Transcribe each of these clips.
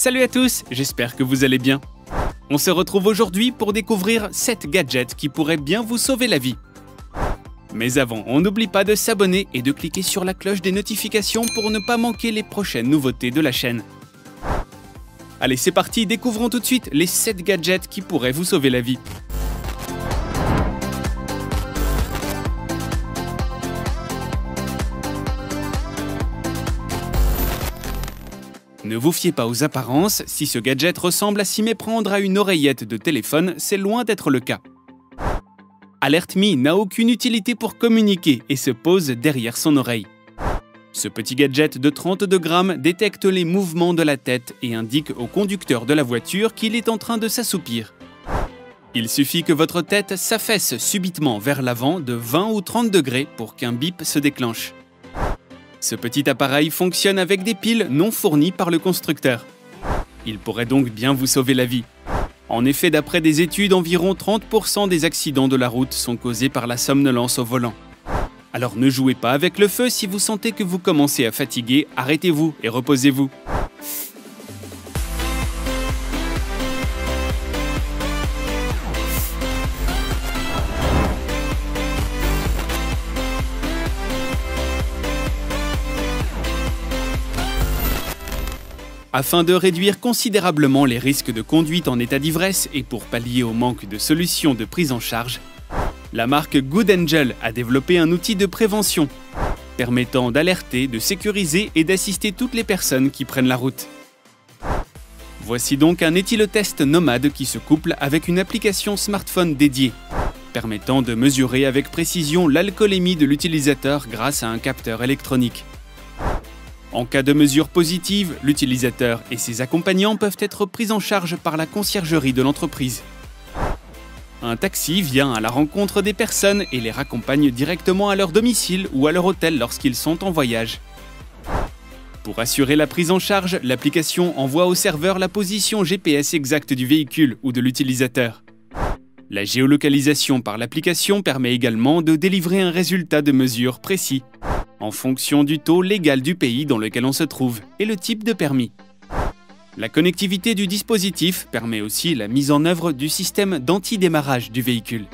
Salut à tous, j'espère que vous allez bien. On se retrouve aujourd'hui pour découvrir 7 gadgets qui pourraient bien vous sauver la vie. Mais avant, on n'oublie pas de s'abonner et de cliquer sur la cloche des notifications pour ne pas manquer les prochaines nouveautés de la chaîne. Allez, c'est parti, découvrons tout de suite les 7 gadgets qui pourraient vous sauver la vie. Ne vous fiez pas aux apparences, si ce gadget ressemble à s'y méprendre à une oreillette de téléphone, c'est loin d'être le cas. AlertMe n'a aucune utilité pour communiquer et se pose derrière son oreille. Ce petit gadget de 32 grammes détecte les mouvements de la tête et indique au conducteur de la voiture qu'il est en train de s'assoupir. Il suffit que votre tête s'affaisse subitement vers l'avant de 20 ou 30 degrés pour qu'un bip se déclenche. Ce petit appareil fonctionne avec des piles non fournies par le constructeur. Il pourrait donc bien vous sauver la vie. En effet, d'après des études, environ 30% des accidents de la route sont causés par la somnolence au volant. Alors ne jouez pas avec le feu, si vous sentez que vous commencez à fatiguer, arrêtez-vous et reposez-vous. Afin de réduire considérablement les risques de conduite en état d'ivresse et pour pallier au manque de solutions de prise en charge, la marque Good Angel a développé un outil de prévention permettant d'alerter, de sécuriser et d'assister toutes les personnes qui prennent la route. Voici donc un éthylotest nomade qui se couple avec une application smartphone dédiée, permettant de mesurer avec précision l'alcoolémie de l'utilisateur grâce à un capteur électronique. En cas de mesure positive, l'utilisateur et ses accompagnants peuvent être pris en charge par la conciergerie de l'entreprise. Un taxi vient à la rencontre des personnes et les raccompagne directement à leur domicile ou à leur hôtel lorsqu'ils sont en voyage. Pour assurer la prise en charge, l'application envoie au serveur la position GPS exacte du véhicule ou de l'utilisateur. La géolocalisation par l'application permet également de délivrer un résultat de mesure précis, en fonction du taux légal du pays dans lequel on se trouve et le type de permis. La connectivité du dispositif permet aussi la mise en œuvre du système d'anti-démarrage du véhicule.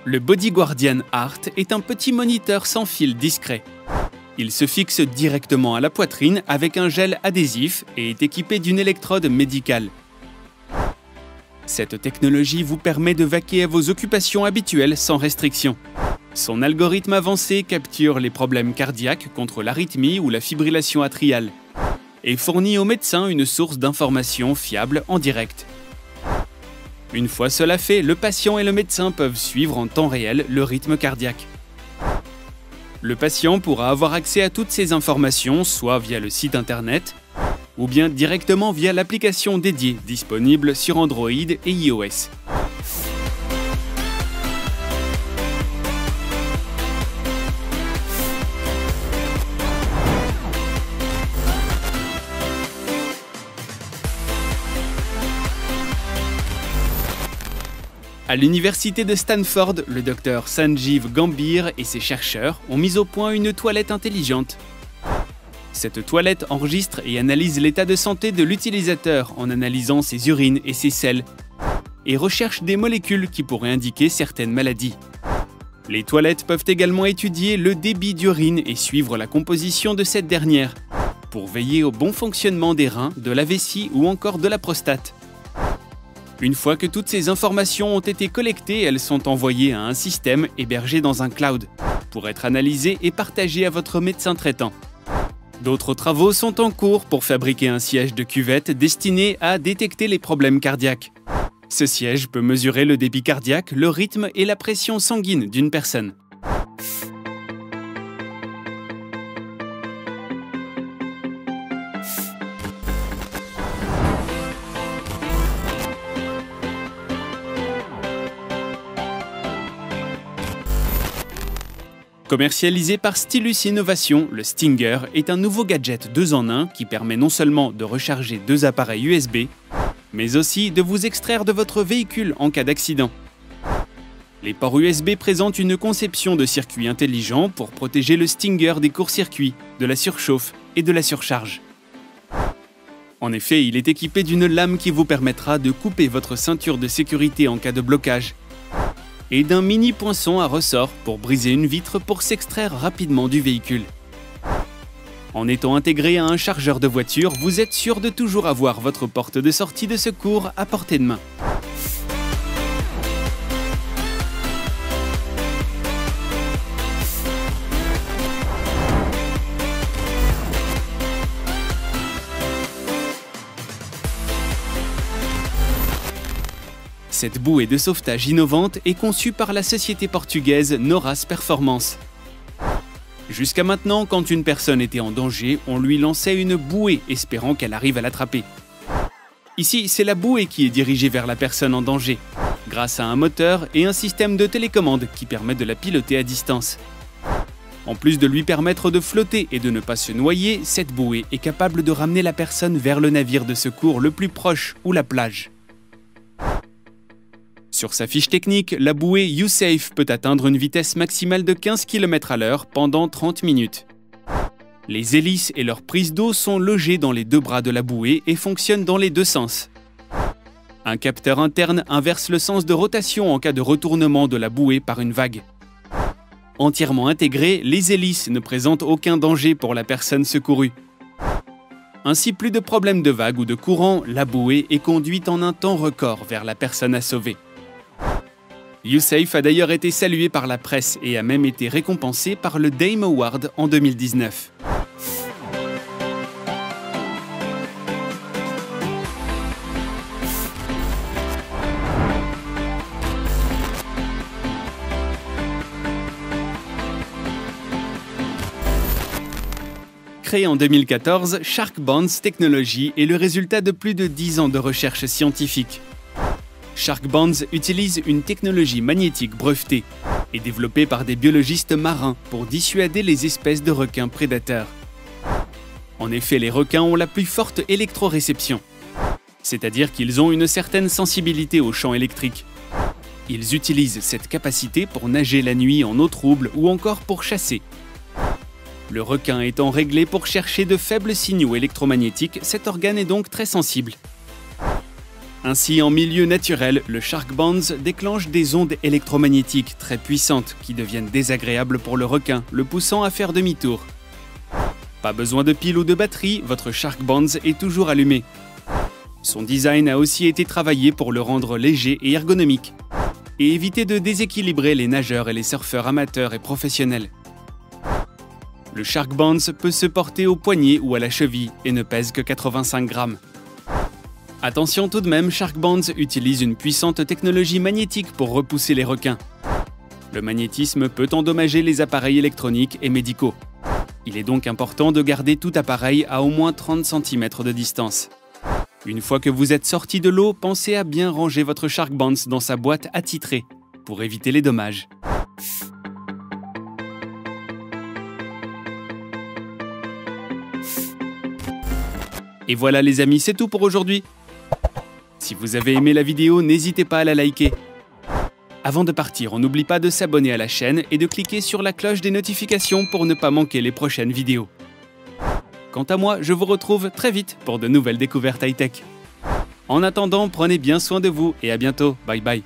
Le Body Guardian Art est un petit moniteur sans fil discret. Il se fixe directement à la poitrine avec un gel adhésif et est équipé d'une électrode médicale. Cette technologie vous permet de vaquer à vos occupations habituelles sans restriction. Son algorithme avancé capture les problèmes cardiaques contre l'arythmie ou la fibrillation atriale et fournit au médecin une source d'informations fiable en direct. Une fois cela fait, le patient et le médecin peuvent suivre en temps réel le rythme cardiaque. Le patient pourra avoir accès à toutes ces informations, soit via le site internet, ou bien directement via l'application dédiée disponible sur Android et iOS. À l'université de Stanford, le docteur Sanjeev Gambhir et ses chercheurs ont mis au point une toilette intelligente. Cette toilette enregistre et analyse l'état de santé de l'utilisateur en analysant ses urines et ses selles, et recherche des molécules qui pourraient indiquer certaines maladies. Les toilettes peuvent également étudier le débit d'urine et suivre la composition de cette dernière, pour veiller au bon fonctionnement des reins, de la vessie ou encore de la prostate. Une fois que toutes ces informations ont été collectées, elles sont envoyées à un système hébergé dans un cloud pour être analysées et partagées à votre médecin traitant. D'autres travaux sont en cours pour fabriquer un siège de cuvette destiné à détecter les problèmes cardiaques. Ce siège peut mesurer le débit cardiaque, le rythme et la pression sanguine d'une personne. Commercialisé par Stylus Innovation, le Stinger est un nouveau gadget 2 en 1 qui permet non seulement de recharger 2 appareils USB, mais aussi de vous extraire de votre véhicule en cas d'accident. Les ports USB présentent une conception de circuit intelligent pour protéger le Stinger des courts-circuits, de la surchauffe et de la surcharge. En effet, il est équipé d'une lame qui vous permettra de couper votre ceinture de sécurité en cas de blocage, et d'un mini poinçon à ressort pour briser une vitre pour s'extraire rapidement du véhicule. En étant intégré à un chargeur de voiture, vous êtes sûr de toujours avoir votre porte de sortie de secours à portée de main. Cette bouée de sauvetage innovante est conçue par la société portugaise Noras Performance. Jusqu'à maintenant, quand une personne était en danger, on lui lançait une bouée espérant qu'elle arrive à l'attraper. Ici, c'est la bouée qui est dirigée vers la personne en danger, grâce à un moteur et un système de télécommande qui permet de la piloter à distance. En plus de lui permettre de flotter et de ne pas se noyer, cette bouée est capable de ramener la personne vers le navire de secours le plus proche ou la plage. Sur sa fiche technique, la bouée U-Safe peut atteindre une vitesse maximale de 15 km/h pendant 30 minutes. Les hélices et leurs prises d'eau sont logées dans les 2 bras de la bouée et fonctionnent dans les 2 sens. Un capteur interne inverse le sens de rotation en cas de retournement de la bouée par une vague. Entièrement intégrées, les hélices ne présentent aucun danger pour la personne secourue. Ainsi, plus de problèmes de vague ou de courant, la bouée est conduite en un temps record vers la personne à sauver. U-Safe a d'ailleurs été salué par la presse et a même été récompensé par le Dame Award en 2019. Créé en 2014, Shark Bonds Technology est le résultat de plus de 10 ans de recherche scientifique. Shark Bonds utilise une technologie magnétique brevetée et développée par des biologistes marins pour dissuader les espèces de requins prédateurs. En effet, les requins ont la plus forte électroréception, c'est-à-dire qu'ils ont une certaine sensibilité aux champs électriques. Ils utilisent cette capacité pour nager la nuit en eau trouble ou encore pour chasser. Le requin étant réglé pour chercher de faibles signaux électromagnétiques, cet organe est donc très sensible. Ainsi, en milieu naturel, le Shark Bonds déclenche des ondes électromagnétiques très puissantes qui deviennent désagréables pour le requin, le poussant à faire demi-tour. Pas besoin de pile ou de batterie, votre Shark Bonds est toujours allumé. Son design a aussi été travaillé pour le rendre léger et ergonomique, et éviter de déséquilibrer les nageurs et les surfeurs amateurs et professionnels. Le Shark Bonds peut se porter au poignet ou à la cheville et ne pèse que 85 grammes. Attention tout de même, Shark Bonds utilise une puissante technologie magnétique pour repousser les requins. Le magnétisme peut endommager les appareils électroniques et médicaux. Il est donc important de garder tout appareil à au moins 30 cm de distance. Une fois que vous êtes sorti de l'eau, pensez à bien ranger votre Shark Bonds dans sa boîte attitrée pour éviter les dommages. Et voilà les amis, c'est tout pour aujourd'hui. Si vous avez aimé la vidéo, n'hésitez pas à la liker. Avant de partir, on n'oublie pas de s'abonner à la chaîne et de cliquer sur la cloche des notifications pour ne pas manquer les prochaines vidéos. Quant à moi, je vous retrouve très vite pour de nouvelles découvertes high-tech. En attendant, prenez bien soin de vous et à bientôt. Bye bye.